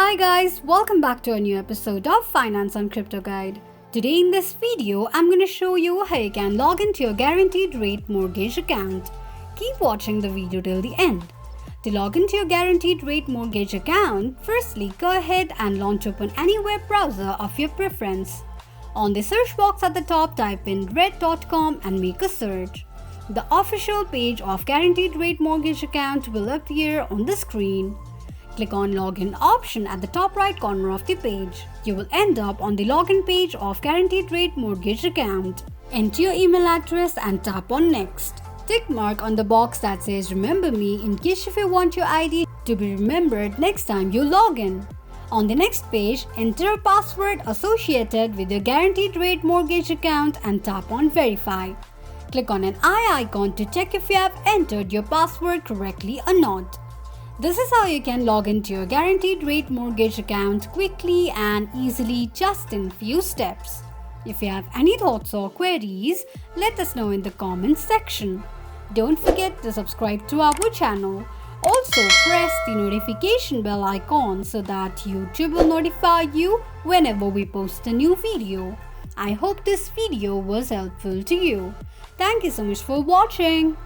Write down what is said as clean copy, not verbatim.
Hi guys, welcome back to a new episode of Finance and Crypto Guide. Today in this video, I'm going to show you how you can log into your guaranteed rate mortgage account. Keep watching the video till the end. To log into your guaranteed rate mortgage account, firstly go ahead and launch open any web browser of your preference. On the search box at the top, type in red.com and make a search. The official page of guaranteed rate mortgage account will appear on the screen. Click on Login option at the top right corner of the page. You will end up on the login page of Guaranteed Rate Mortgage account. Enter your email address and tap on Next. Tick mark on the box that says Remember Me in case if you want your ID to be remembered next time you log in. On the next page, enter a password associated with your Guaranteed Rate Mortgage account and tap on Verify. Click on an eye icon to check if you have entered your password correctly or not. This is how you can log into your guaranteed rate mortgage account quickly and easily just in few steps. If you have any thoughts or queries, let us know in the comments section. Don't forget to subscribe to our channel. Also press the notification bell icon so that YouTube will notify you whenever we post a new video. I hope this video was helpful to you. Thank you so much for watching.